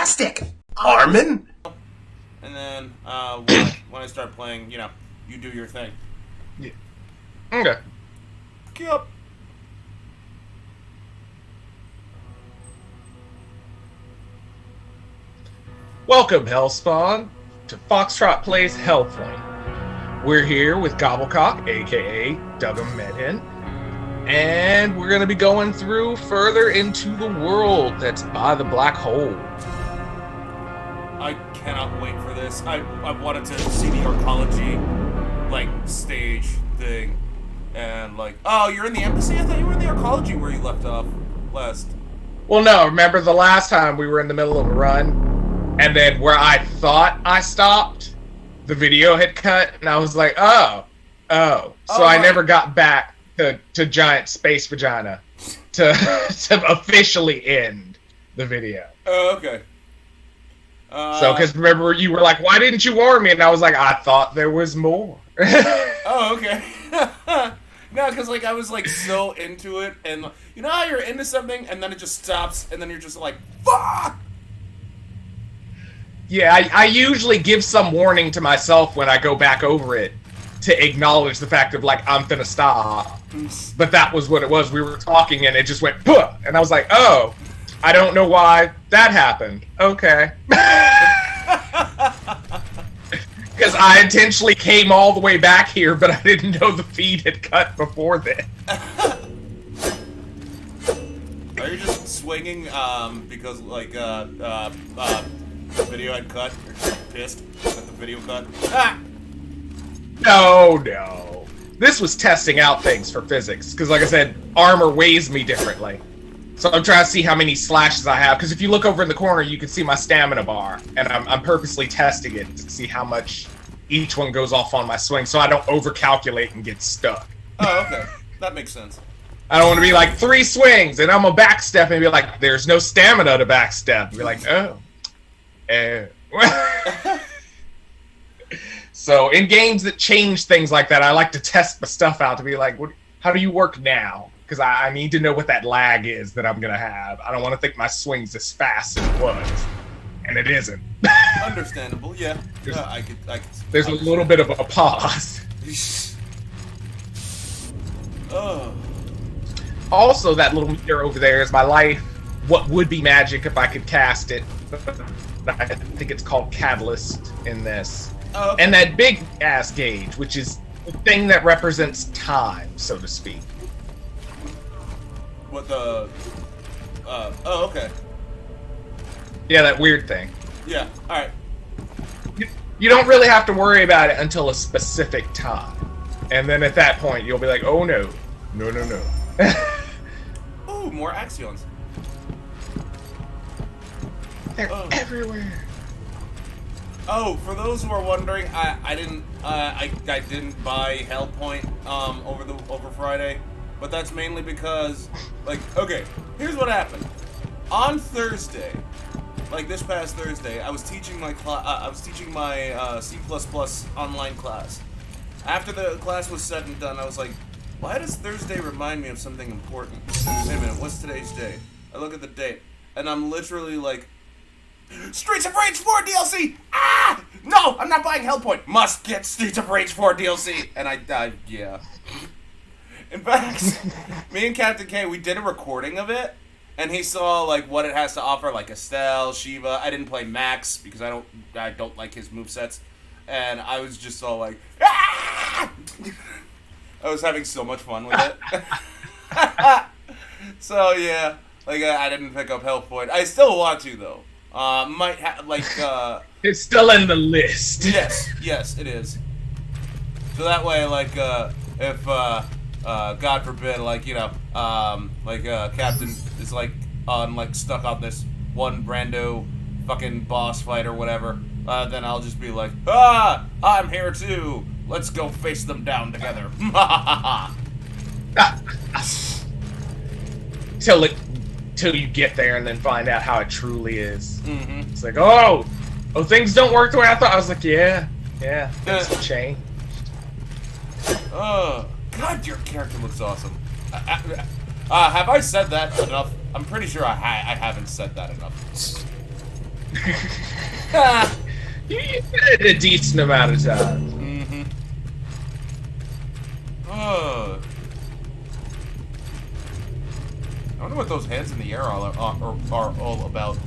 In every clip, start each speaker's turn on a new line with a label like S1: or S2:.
S1: fantastic! Armin?
S2: And then, when I start playing, you know, you do your thing.
S3: Yeah. Okay.
S2: Yup.
S3: Welcome, Hellspawn, to Foxtrot Plays Hellpoint. We're here with Gobblecock, aka Duggan Medhin, and we're going to be going through further into the world that's by the black hole.
S2: I cannot wait for this. I wanted to see the Arcology, like, stage thing. And, like, oh, you're in the embassy? I thought you were in the Arcology where you left off last.
S3: Well, no, remember the last time we were in the middle of a run, and then where I thought I stopped, the video had cut, and I was like, oh. So I never got back to Giant Space Vagina to officially end the video.
S2: Oh, okay.
S3: So, because remember, you were like, why didn't you warn me? And I was like, I thought there was more.
S2: Oh, okay. No, because, like, I was, like, so into it, and you know how you're into something, and then it just stops, and then you're just like, fuck!
S3: Yeah, I usually give some warning to myself when I go back over it to acknowledge the fact of, like, I'm finna stop. But that was what it was. We were talking, and it just went, puh! And I was like, oh, I don't know why that happened. Okay. Because I intentionally came all the way back here, but I didn't know the feed had cut before then.
S2: Are you just swinging, because, like, the video had cut? You're just pissed that the video cut? Ah!
S3: No. This was testing out things for physics, because, like I said, armor weighs me differently. So I'm trying to see how many slashes I have, because if you look over in the corner, you can see my stamina bar, and I'm purposely testing it to see how much each one goes off on my swing, so I don't overcalculate and get stuck.
S2: Oh, okay. That makes sense.
S3: I don't want to be like 3 swings, and I'm a backstep, and be like, there's no stamina to backstep. Be like, oh. So in games that change things like that, I like to test my stuff out to be like, how do you work now? Because I need to know what that lag is that I'm going to have. I don't want to think my swing's as fast as it was. And it isn't.
S2: Understandable, yeah. I could
S3: there's a little bit of a pause.
S2: Oh.
S3: Also, that little meter over there is my life. What would be magic if I could cast it? I think it's called Catalyst in this.
S2: Oh, okay.
S3: And that big ass gauge, which is the thing that represents time, so to speak.
S2: What the... oh, okay.
S3: Yeah, that weird thing.
S2: Yeah, alright.
S3: You don't really have to worry about it until a specific time. And then at that point, you'll be like, oh no. No.
S2: Ooh, more Axions.
S3: They're everywhere.
S2: Oh, for those who are wondering, I didn't buy Hellpoint over Friday, but that's mainly because, like, okay, here's what happened. On Thursday, like this past Thursday, I was teaching my C++ online class. After the class was said and done, I was like, why does Thursday remind me of something important? Wait a minute, what's today's date? I look at the date, and I'm literally like, Streets of Rage 4 DLC! Ah! No, I'm not buying Hellpoint. Must get Streets of Rage 4 DLC. And yeah. In fact, me and Captain K, we did a recording of it, and he saw, like, what it has to offer, like Estelle, Shiva. I didn't play Max, because I don't like his movesets. And I was just all like, ah! I was having so much fun with it. So, yeah. Like, I didn't pick up Hellpoint. I still want to, though. Might have, like,
S3: It's still in the list.
S2: Yes, it is. So that way, like, if, God forbid, like, you know, Captain is, like, stuck on this one rando fucking boss fight or whatever, then I'll just be like, I'm here too! Let's go face them down together.
S3: Till you get there and then find out how it truly is.
S2: Mm-hmm.
S3: It's like, oh, things don't work the way I thought. I was like, yeah, things have changed.
S2: Oh, God, your character looks awesome. Have I said that enough? I'm pretty sure I haven't said that enough.
S3: A decent amount of time.
S2: Mm-hmm. Oh. I wonder what those hands in the air are all about.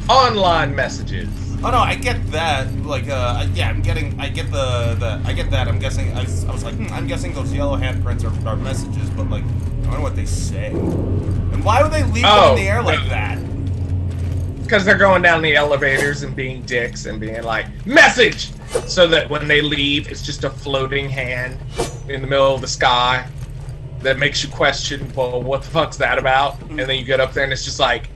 S3: Online messages.
S2: Oh no, I get that. Like, yeah, I get that. I'm guessing. I was like, I'm guessing those yellow handprints are messages, but like, I wonder what they say. And why would they leave them in the air like that?
S3: Because they're going down the elevators and being dicks and being like, message! So that when they leave, it's just a floating hand in the middle of the sky that makes you question, well, what the fuck's that about? And then you get up there and it's just like,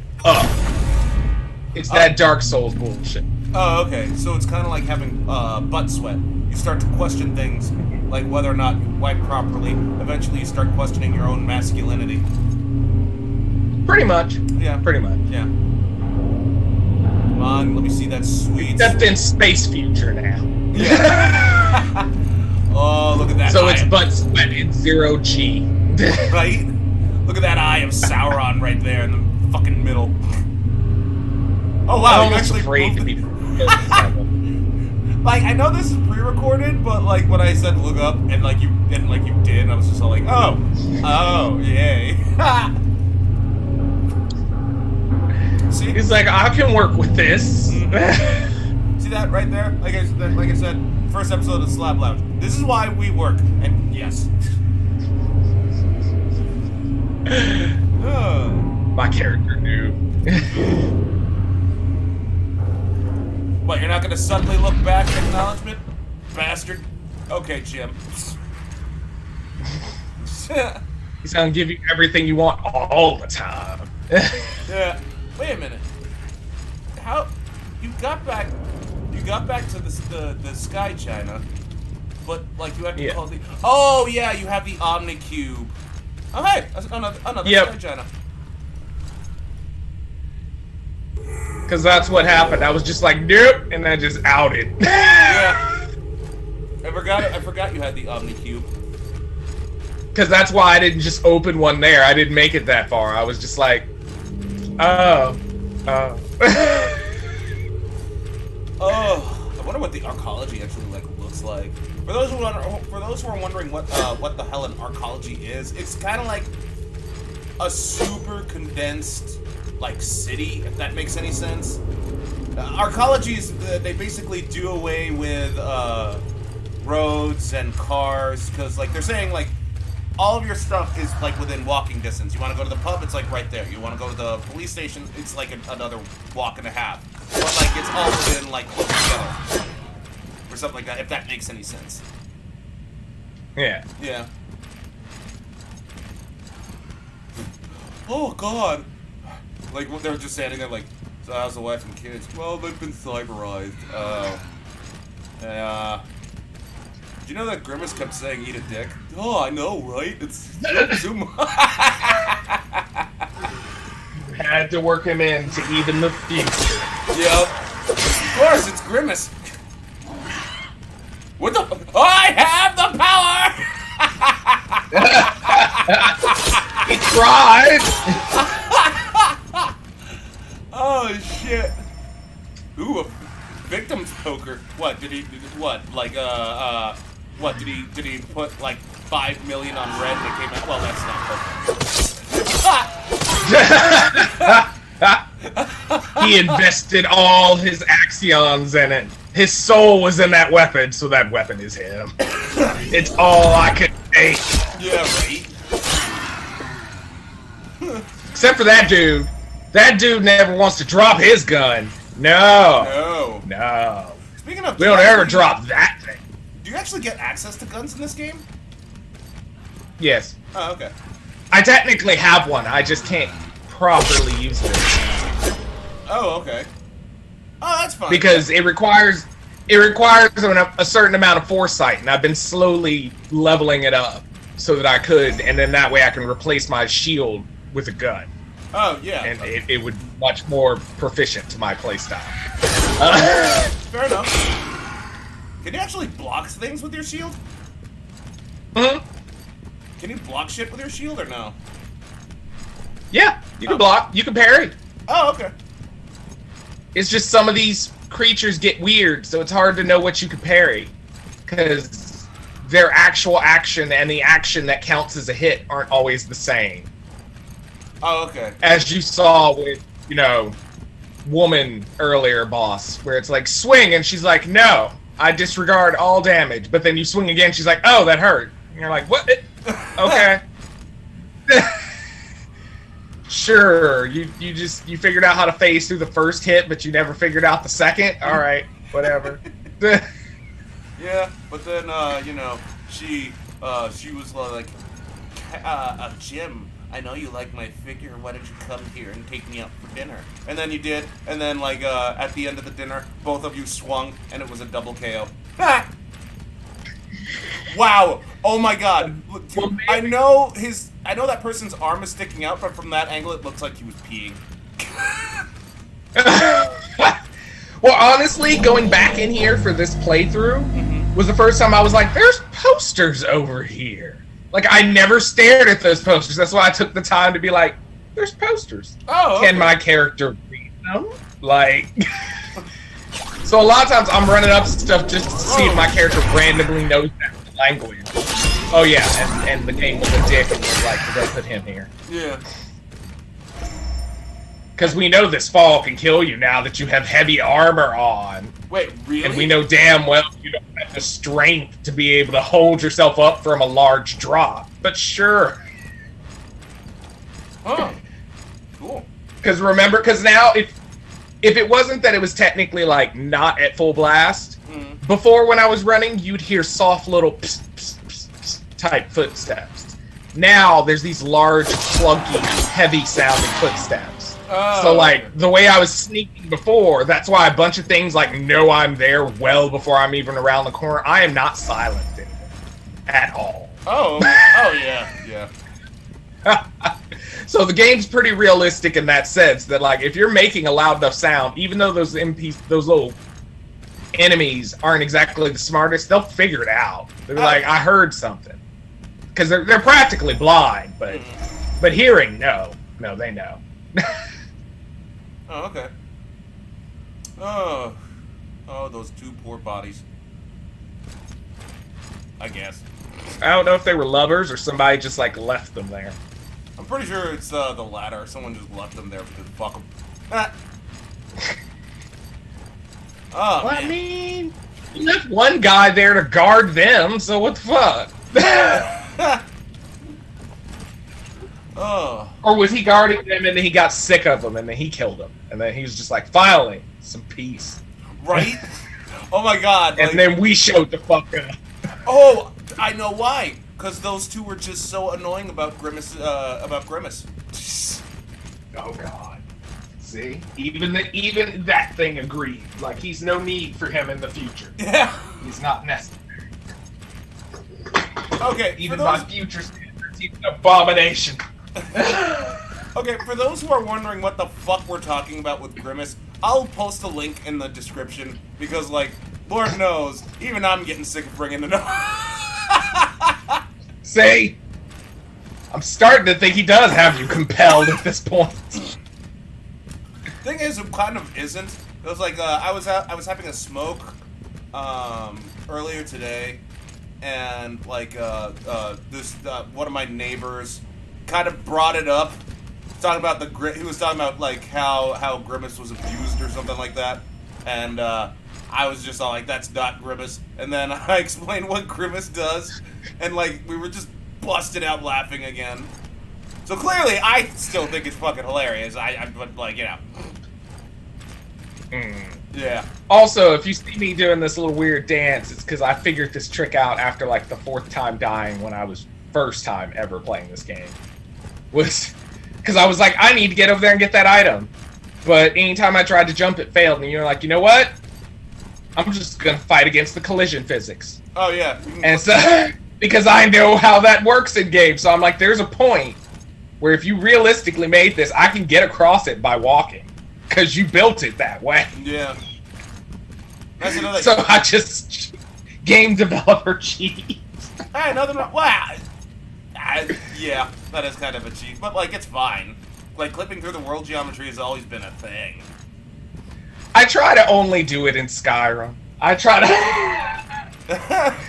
S3: it's that Dark Souls bullshit.
S2: Oh, okay. So it's kind of like having butt sweat. You start to question things, like whether or not you wipe properly. Eventually you start questioning your own masculinity.
S3: Pretty much.
S2: Yeah.
S3: Pretty much.
S2: Yeah. Come on, let me see that sweet...
S3: Except in space future now.
S2: Yeah. Oh, look at that
S3: So
S2: eye.
S3: it's butt sweat in 0G.
S2: Right? Look at that eye of Sauron right there in the fucking middle. Oh wow,
S3: I'm
S2: you
S3: almost
S2: actually
S3: afraid to be...
S2: Like, I know this is pre-recorded, but like when I said look up and like you did, I was just all like, oh, yay. See?
S3: He's like, I can work with this.
S2: See that right there? Like I said, first episode of Slab Lounge. This is why we work, and yes.
S3: My character knew.
S2: What, you're not gonna suddenly look back in acknowledgement? Bastard. Okay, Jim.
S3: He's gonna give you everything you want all the time.
S2: Yeah. Wait a minute. How you got back to the Sky China, but like you had to call the oh yeah, you have the Omni Cube. Oh hey, another Sky China.
S3: Because that's what happened. I was just like, nope, and then just outed.
S2: Yeah. I forgot you had the Omni Cube.
S3: Because that's why I didn't just open one there. I didn't make it that far. I was just like, oh.
S2: Oh, I wonder what the Arcology actually looks like. For those who are wondering what the hell an Arcology is, it's kind of like a super condensed like city, if that makes any sense. Arcologies, they basically do away with roads and cars because like they're saying like all of your stuff is like within walking distance. You want to go to the pub, it's like right there. You want to go to the police station, it's like another walk and a half. But like it's all within like close together or something like that. If that makes any sense.
S3: Yeah.
S2: Yeah. Oh God. Like they were just standing there like, so how's the wife and kids? Well, they've been cyberized. Do you know that Grimace kept saying eat a dick? Oh, I know, right? It's too much.
S3: Had to work him in to even the future.
S2: Yep. Of course, it's Grimace. What the? I have the power!
S3: He tried!
S2: Oh shit! Ooh, a victim's poker. What did he? What like What did he put like 5 million on red and it came out? Well, that's not poker.
S3: He invested all his axions in it. His soul was in that weapon, so that weapon is him. It's all I could take.
S2: Yeah, right.
S3: Except for that dude. That dude never wants to drop his gun. No. No.
S2: Speaking of,
S3: we don't ever drop that thing.
S2: Do you actually get access to guns in this game?
S3: Yes.
S2: Oh, okay.
S3: I technically have one. I just can't properly use it.
S2: Oh, okay. Oh, that's fine.
S3: Because it requires a certain amount of foresight, and I've been slowly leveling it up so that I could, and then that way I can replace my shield with a gun.
S2: Oh, yeah.
S3: And it would be much more proficient to my playstyle.
S2: Fair enough. Can you actually block things with your shield?
S3: Mm-hmm.
S2: Can you block shit with your shield or no?
S3: Yeah, you can block. You can parry.
S2: Oh, okay.
S3: It's just some of these creatures get weird, so it's hard to know what you could parry. Because their actual action and the action that counts as a hit aren't always the same.
S2: Oh, okay.
S3: As you saw with, woman earlier boss, where it's like, swing, and she's like, no, I disregard all damage. But then you swing again, she's like, oh, that hurt. And you're like, what? Okay. Sure, you figured out how to phase through the first hit, but you never figured out the second? Alright, whatever.
S2: Yeah, but then, she was like, Jim, I know you like my figure, why don't you come here and take me out for dinner? And then you did, and then, at the end of the dinner, both of you swung, and it was a double KO. Wow! Oh my god! Look, dude, I know that person's arm is sticking out, but from that angle, it looks like he was peeing.
S3: Well, honestly, going back in here for this playthrough was the first time I was like, there's posters over here. Like, I never stared at those posters. That's why I took the time to be like, there's posters.
S2: Oh, okay.
S3: Can my character read them? Like... So a lot of times I'm running up stuff just to see if my character randomly knows that language. Oh yeah, and the game was a dick and was like, we're gonna put him here.
S2: Yeah.
S3: Because we know this fall can kill you now that you have heavy armor on.
S2: Wait, really?
S3: And we know damn well you don't have the strength to be able to hold yourself up from a large drop. But sure.
S2: Huh. Cool.
S3: Because now if it wasn't that it was technically, like, not at full blast, before when I was running, you'd hear soft little psst, psst, psst, psst type footsteps. Now, there's these large, clunky, heavy-sounding footsteps.
S2: Oh,
S3: so, like, the way I was sneaking before, that's why a bunch of things, like, know I'm there well before I'm even around the corner. I am not silent anymore. At all.
S2: Oh, yeah.
S3: So the game's pretty realistic in that sense that, like, if you're making a loud enough sound, even though those little enemies aren't exactly the smartest, they'll figure it out. They're like, I heard something, because they're practically blind, but hearing, no, they know.
S2: Oh, okay. Oh, those two poor bodies. I guess.
S3: I don't know if they were lovers or somebody just, like, left them there.
S2: I'm pretty sure it's the latter. Someone just left them there because fuck them. Ah. Oh,
S3: Well,
S2: man.
S3: I mean, you left one guy there to guard them, so what the fuck?
S2: Oh.
S3: Or was he guarding them and then he got sick of them and then he killed them? And then he was just like, finally, some peace.
S2: Right? Oh my god.
S3: And then we showed the fuck up.
S2: Oh, I know why. Because those two were just so annoying about Grimace.
S3: Oh god. See? Even that thing agreed. Like, he's no need for him in the future.
S2: Yeah.
S3: He's not necessary.
S2: Okay.
S3: Even by future standards, he's an abomination.
S2: Okay, for those who are wondering what the fuck we're talking about with Grimace, I'll post a link in the description because, like, Lord knows, even I'm getting sick of bringing it up.
S3: See? I'm starting to think he does have you compelled at this point.
S2: Thing is, it kind of isn't. It was like I was having a smoke earlier today, and like this one of my neighbors kind of brought it up, talking about he was talking about like how Grimace was abused or something like that, and I was just all like, that's not Grimace, and then I explained what Grimace does, and like we were just busted out laughing again. So clearly, I still think it's fucking hilarious. But like, you know. Yeah. Also, if you see me doing this little weird dance, it's because I figured this trick out after like the 4th time dying when I was first time ever playing this game. Was because I was like, I need to get over there and get that item. But anytime I tried to jump, it failed. And you're like, you know what? I'm just gonna fight against the collision physics. Oh yeah. And so because I know how that works in games, so I'm like, there's a point where if you realistically made this, I can get across it by walking. Because you built it that way. Yeah. That's another. So I just game developer cheat. Hey, nothing wrong. Wow. Yeah, that is kind of a cheat, but like it's fine. Like clipping through the world geometry has always been a thing.
S3: I try to only do it in Skyrim. I try to...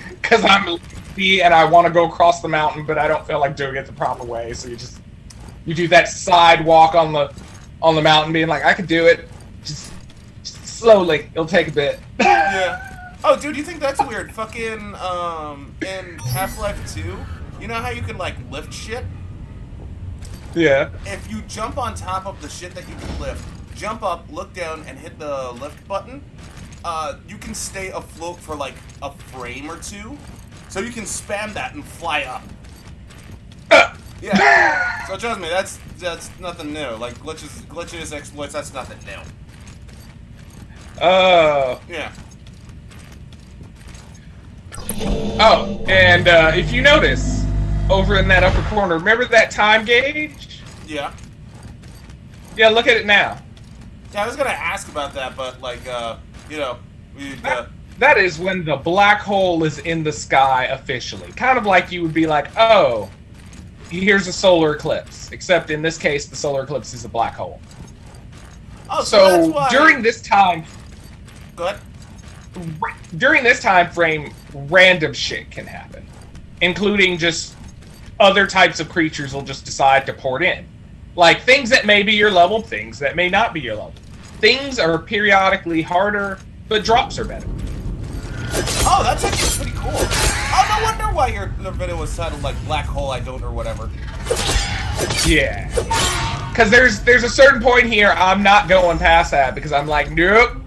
S3: Because I'm lazy and I want to go across the mountain, but I don't feel like doing it the proper way, so you do that sidewalk on the mountain, being like, I could do it, just slowly. It'll take a bit.
S2: Yeah. Oh, dude, you think that's weird? Fucking in Half-Life 2, you know how you can like lift shit?
S3: Yeah.
S2: If you jump on top of the shit that you can lift, jump up, look down, and hit the lift button, you can stay afloat for like a frame or two, so you can spam that and fly up. Yeah. So trust me, that's nothing new. Like glitches, exploits, that's nothing new. Yeah.
S3: Oh, and if you notice, over in that upper corner, remember that time gauge?
S2: Yeah.
S3: Yeah, look at it now.
S2: Yeah, I was gonna ask about that, but like, you know,
S3: that is when the black hole is in the sky officially. Kind of like you would be like, oh, here's a solar eclipse. Except in this case, the solar eclipse is a black hole.
S2: Oh, so that's why...
S3: during this time...
S2: Go ahead.
S3: During this time frame, random shit can happen. Including just other types of creatures will just decide to port in. Like, things that may be your level, things that may not be your level. Things are periodically harder, but drops are better.
S2: Oh, that's actually pretty cool. Oh, no wonder why the video was titled, like, Black Hole I Don't or whatever.
S3: Yeah. Because there's a certain point here I'm not going past that, because I'm like, nope,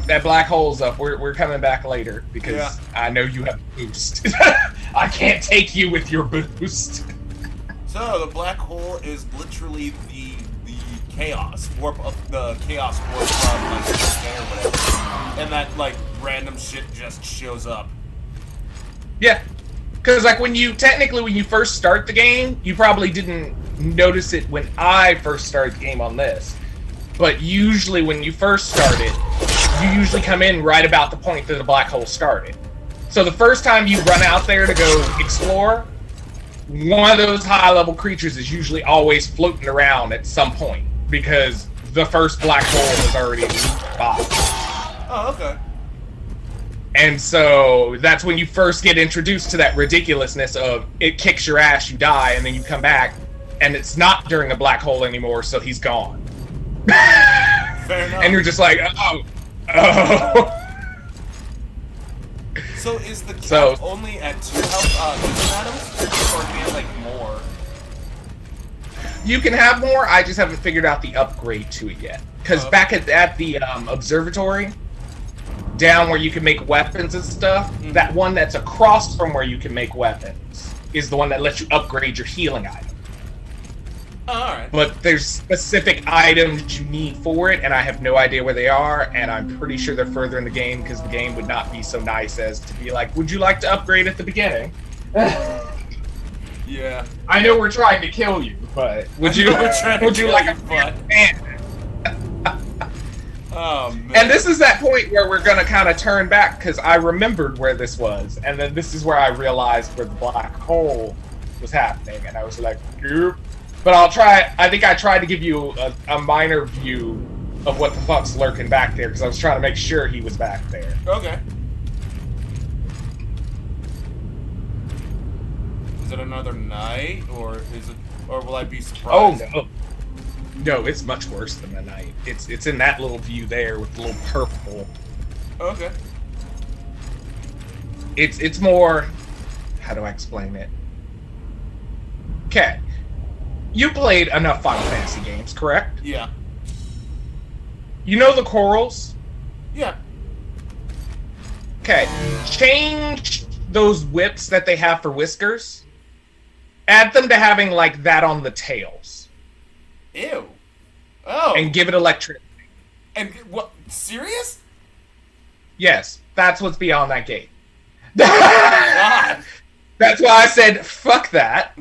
S3: that black hole's up. We're coming back later, because I know you have a boost. I can't take you with your boost.
S2: So, the black hole is literally the chaos warp of the chaos warp from like the sky or whatever, and that like random shit just shows up.
S3: Yeah, because like when you first start the game, you probably didn't notice it when I first started the game on this, but usually when you first start it, you usually come in right about the point that the black hole started. So the first time you run out there to go explore, one of those high-level creatures is usually always floating around at some point, because the first black hole is already by.
S2: Oh, okay.
S3: And so that's when you first get introduced to that ridiculousness of it kicks your ass, you die, and then you come back, and it's not during a black hole anymore, so he's gone.
S2: Fair enough.
S3: And you're just like, oh.
S2: So is the cap only at 2 health atoms, or can you have like more?
S3: You can have more. I just haven't figured out the upgrade to it yet. Because back at the Observatory, down where you can make weapons and stuff, that one that's across from where you can make weapons is the one that lets you upgrade your healing item.
S2: Oh, alright.
S3: But there's specific items you need for it, and I have no idea where they are, and I'm pretty sure they're further in the game, because the game would not be so nice as to be like, would you like to upgrade at the beginning?
S2: Yeah.
S3: I know we're trying to kill you, but would you like a man?
S2: Oh, man.
S3: And this is that point where we're going to kind of turn back, because I remembered where this was, and then this is where I realized where the black hole was happening, and I was like, Goop. But I think I tried to give you a minor view of what the fuck's lurking back there, because I was trying to make sure he was back there.
S2: Okay. Is it another night, or will I be surprised?
S3: Oh, no. No, it's much worse than the night. It's in that little view there with the little purple.
S2: Okay.
S3: It's more... How do I explain it? Okay. You played enough Final Fantasy games, correct?
S2: Yeah.
S3: You know the corals?
S2: Yeah.
S3: Okay. Change those whips that they have for whiskers. Add them to having, like, that on the tails.
S2: Ew. Oh.
S3: And give it electricity.
S2: And what? Serious?
S3: Yes. That's what's beyond that gate.
S2: God.
S3: That's why I said, fuck that.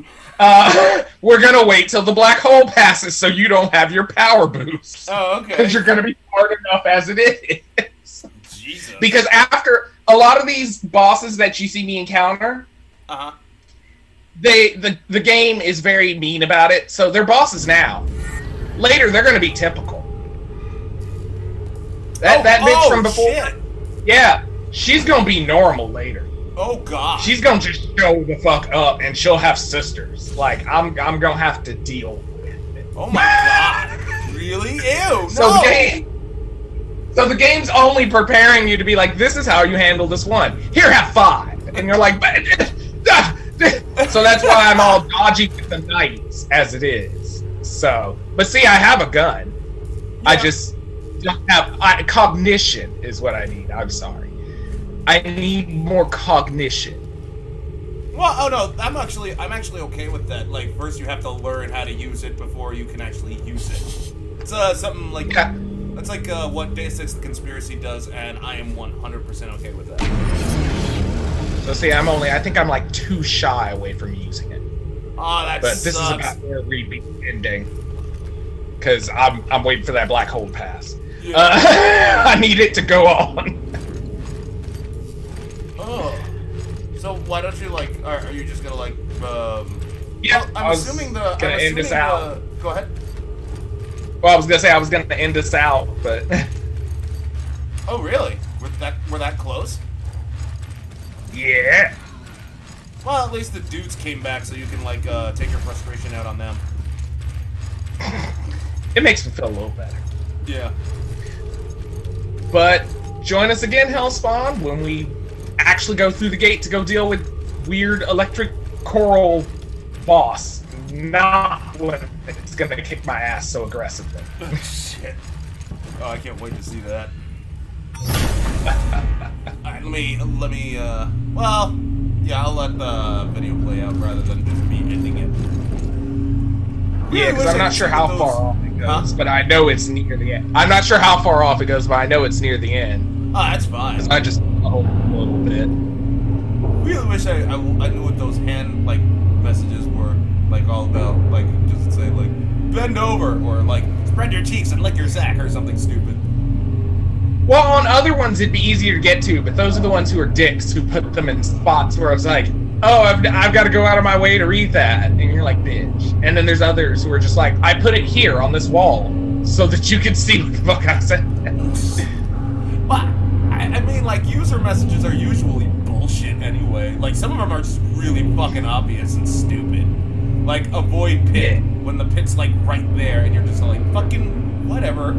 S3: We're gonna wait till the black hole passes so you don't have your power boost.
S2: Oh, okay.
S3: Because you're gonna be hard enough as it is.
S2: Jesus.
S3: Because after a lot of these bosses that you see me encounter, the game is very mean about it. So they're bosses now. Later, they're gonna be typical. That bitch from before.
S2: Shit.
S3: Yeah, she's gonna be normal later.
S2: Oh god.
S3: She's gonna just show the fuck up, and she'll have sisters. Like I'm gonna have to deal with it.
S2: Oh my god. Really? Ew.
S3: So
S2: No.
S3: So the game's only preparing you to be like, this is how you handle this one. Here, have 5. And you're like, so that's why I'm all dodgy with the knights as it is. So, but see, I have a gun. Yeah. I just don't have cognition is what I need. I'm sorry. I need more cognition.
S2: Well, oh no, I'm actually okay with that. Like, first you have to learn how to use it before you can actually use it. It's something like
S3: yeah.
S2: That's like what Deus Ex the Conspiracy does, and I am 100% okay with that.
S3: So see, I think I'm like too shy away from using it.
S2: Oh, that
S3: But
S2: sucks.
S3: this is about where we be ending. Because I'm waiting for that black hole to pass. Yeah. I need it to go on.
S2: Oh. So why don't you like, are you just gonna like,
S3: yeah,
S2: well, I'm assuming the,
S3: gonna end this out.
S2: Go ahead.
S3: Well, I was gonna say I was gonna end this out, but.
S2: Oh really? We're that close?
S3: Yeah.
S2: Well, at least the dudes came back, so you can like take your frustration out on them.
S3: It makes me feel a little better.
S2: Yeah.
S3: But join us again, Hellspawn, when we actually go through the gate to go deal with weird electric coral boss. Not when it's gonna kick my ass so aggressively.
S2: Shit. Oh, I can't wait to see that. Alright, let me, well, yeah, I'll let the video play out rather than just me ending it.
S3: Yeah, because I'm not sure how far off it goes, but I know it's near the end. I'm not sure how far off it goes, but I know it's near the end.
S2: Oh, that's fine.
S3: I just hope a little bit.
S2: Really wish I knew what those hand, like, messages were, like, all about. Like, just say, like, bend over, or, like, spread your cheeks and lick your sack, or something stupid.
S3: Well, on other ones it'd be easier to get to, but those are the ones who are dicks who put them in spots where I was like, oh, I've got to go out of my way to read that, and you're like, bitch. And then there's others who are just like, I put it here on this wall so that you can see what the fuck I said.
S2: But I mean, like, user messages are usually bullshit anyway. Like, some of them are just really fucking obvious and stupid. Like, avoid pit when the pit's like right there, and you're just like, fucking whatever.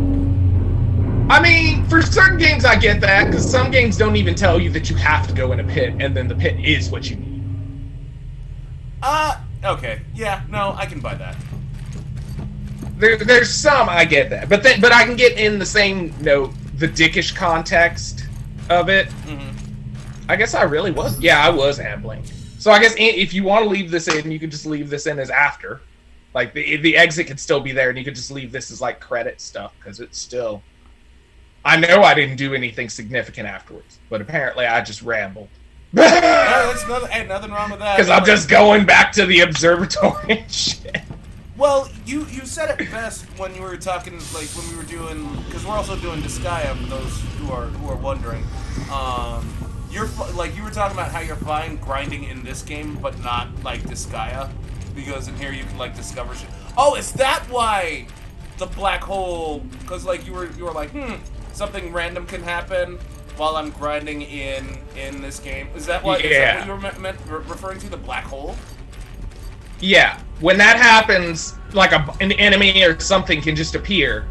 S3: I mean, for certain games I get that, because some games don't even tell you that you have to go in a pit, and then the pit is what you need.
S2: Okay. Yeah, no, I can buy that.
S3: There's some I get that, but I can get in the same note the dickish context of it. Mm-hmm. I guess I really was. Yeah, I was ambling. So I guess if you want to leave this in, you can just leave this in as after. Like, the exit could still be there, and you could just leave this as, like, credit stuff, because it's still... I know I didn't do anything significant afterwards, but apparently I just rambled.
S2: No, there's nothing wrong with that.
S3: Because I'm just going back to the observatory and shit.
S2: Well, you said it best when you were talking, like, when we were doing... Because we're also doing Disgaea, for those who are wondering. You were talking about how you're fine grinding in this game, but not, like, Disgaea. Because in here you can, like, discover shit. Oh, is that why the black hole... Because, like, you were like, something random can happen while I'm grinding in this game. Is that what,
S3: yeah.
S2: Is that what you were referring to, the black hole?
S3: Yeah. When that happens, like, an enemy or something can just appear,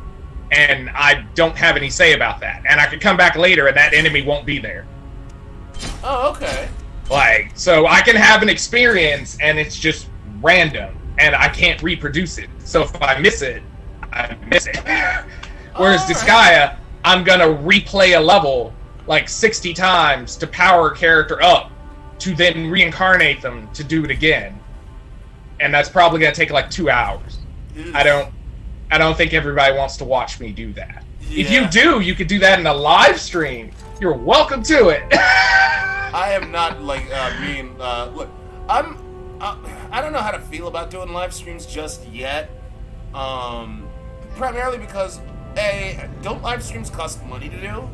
S3: and I don't have any say about that. And I could come back later, and that enemy won't be there.
S2: Oh, okay.
S3: Like, so I can have an experience, and it's just random, and I can't reproduce it. So if I miss it, I miss it. Whereas Disgaea, I'm gonna replay a level like 60 times to power a character up, to then reincarnate them to do it again. And that's probably gonna take like 2 hours. I don't think everybody wants to watch me do that. Yeah. If you do, you could do that in a live stream. You're welcome to it.
S2: I am not like look, I don't know how to feel about doing live streams just yet. Primarily because don't live streams cost money to do?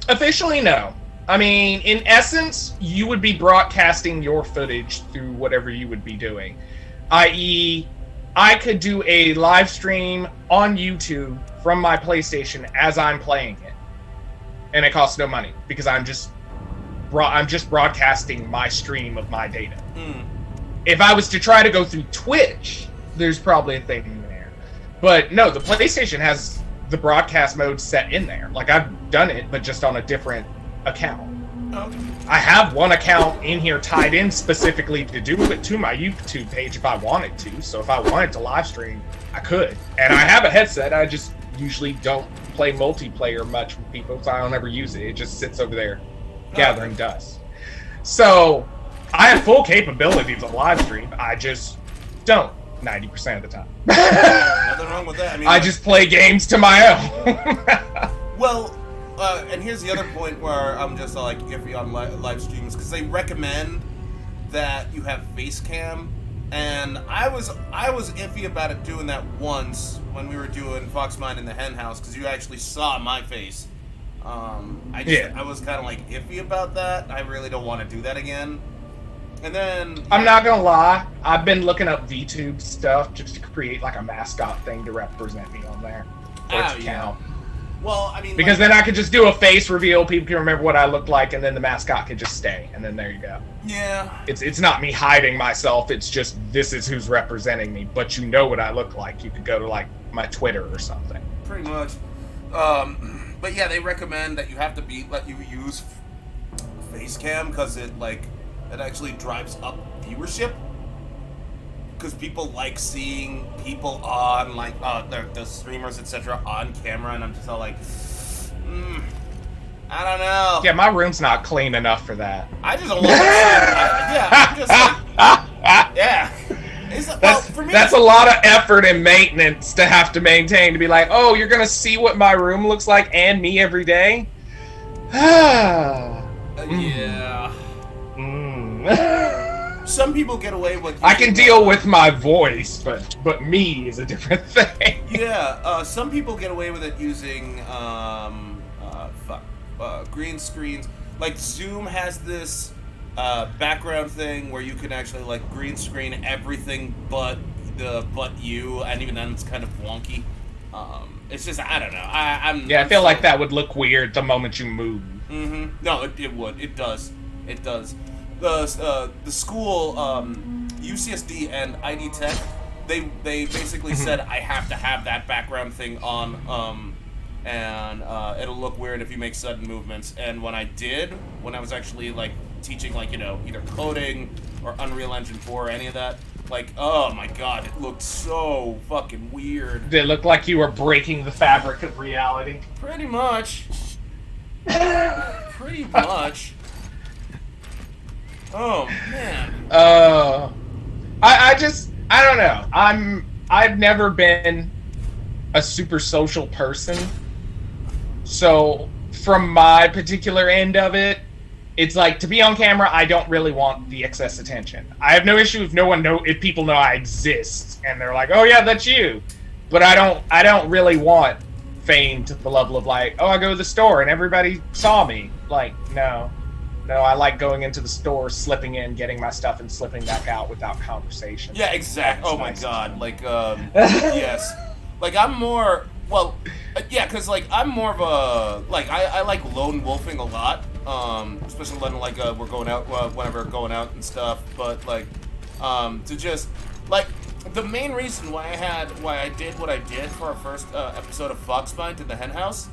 S3: Officially, no. I mean, in essence, you would be broadcasting your footage through whatever you would be doing. I.e., I could do a live stream on YouTube from my PlayStation as I'm playing it, and it costs no money because I'm just broadcasting my stream of my data. If I was to try to go through Twitch, there's probably a thing there. But no, the PlayStation has the broadcast mode set in there. Like, I've done it, but just on a different account.
S2: Okay.
S3: I have one account in here tied in specifically to do it to my YouTube page if I wanted to. So if I wanted to live stream, I could. And I have a headset. I just usually don't play multiplayer much with people, so I don't ever use it. It just sits over there gathering dust. So I have full capability to live stream. I just don't 90% of the time.
S2: Nothing wrong with that. I mean,
S3: I just play games to my own.
S2: Well, and here's the other point where I'm just like iffy on live streams, because they recommend that you have face cam, and I was iffy about it doing that once when we were doing Foxmine in the hen house, because you actually saw my face. I was kind of like iffy about that. I really don't want to do that again. And then
S3: I'm not gonna lie, I've been looking up VTube stuff just to create like a mascot thing to represent me on there. For it to count.
S2: Well, I mean,
S3: because then I could just do a face reveal, people can remember what I look like, and then the mascot could just stay, and then there you go.
S2: Yeah.
S3: It's not me hiding myself, it's just this is who's representing me, but you know what I look like. You could go to like my Twitter or something.
S2: Pretty much. But yeah, they recommend that you have to let you use face cam, because it actually drives up viewership. Because people like seeing people on, like, the streamers, etc., on camera, and I'm just all like, I don't know.
S3: Yeah, my room's not clean enough for that.
S2: I just don't like I'm just like, yeah. For me,
S3: that's a lot of effort and maintenance to have to maintain, to be like, oh, you're going to see what my room looks like and me every day?
S2: Yeah. Some people get away with...
S3: I can deal with my voice, but me is a different thing.
S2: Yeah, some people get away with it using, green screens. Like, Zoom has this background thing where you can actually, like, green screen everything but you, and even then it's kind of wonky. It's just, I don't know. I
S3: feel like that would look weird the moment you move.
S2: Mm-hmm. No, it would. It does. It does. The school, UCSD and ID Tech, they basically said I have to have that background thing on, and it'll look weird if you make sudden movements. And when I was actually like teaching, like, you know, either coding or Unreal Engine 4 or any of that, like, oh my god, it looked so fucking weird.
S3: Did it look like you were breaking the fabric of reality?
S2: Pretty much. Pretty much. Oh man.
S3: I don't know. I've never been a super social person. So from my particular end of it, it's like, to be on camera, I don't really want the excess attention. I have no issue if people know I exist and they're like, "Oh yeah, that's you." But I don't really want fame to the level of like, "Oh, I go to the store and everybody saw me." Like, no. No, I like going into the store, slipping in, getting my stuff, and slipping back out without conversation.
S2: Yeah, exactly. Oh my god. Like, yes. Like, I'm more, well, yeah, because, like, I'm more of a, like, I like lone wolfing a lot, especially when, like, we're going out, whenever we're going out and stuff, but, like, to just, like, the main reason why I did what I did for our first episode of Foxtrot in the hen house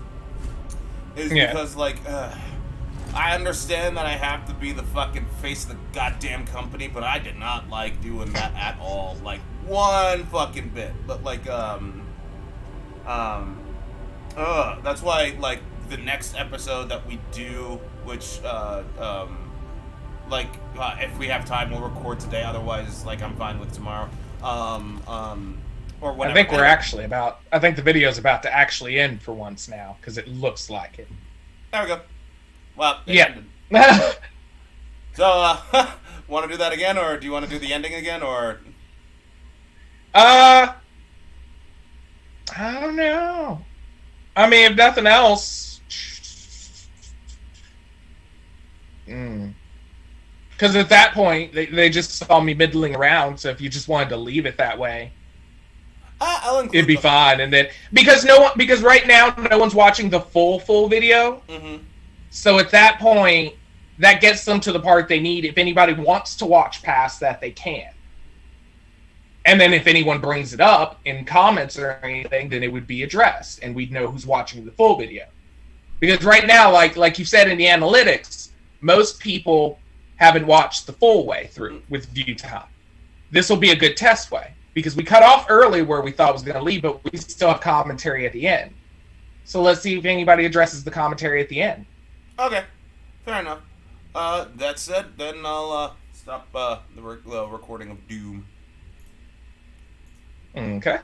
S2: is because, like, I understand that I have to be the fucking face of the goddamn company, but I did not like doing that at all. Like, one fucking bit. But, like, that's why, like, the next episode that we do, which, if we have time, we'll record today. Otherwise, like, I'm fine with tomorrow. Or whatever.
S3: I think the video's about to actually end for once now, because it looks like it.
S2: There we go. Well,
S3: yeah.
S2: So, want to do that again, or do you want to do the ending again, or?
S3: I don't know. I mean, if nothing else, because at that point they just saw me middling around. So if you just wanted to leave it that way,
S2: I'll include
S3: it'd be fine. And then because right now no one's watching the full video.
S2: Mm-hmm.
S3: So at that point, that gets them to the part they need. If anybody wants to watch past that, they can. And then if anyone brings it up in comments or anything, then it would be addressed, and we'd know who's watching the full video. Because right now, like you said in the analytics, most people haven't watched the full way through with view time. This will be a good test way, because we cut off early where we thought it was going to leave, but we still have commentary at the end. So let's see if anybody addresses the commentary at the end.
S2: Okay, fair enough. That said, then I'll stop the recording of Doom.
S3: Okay.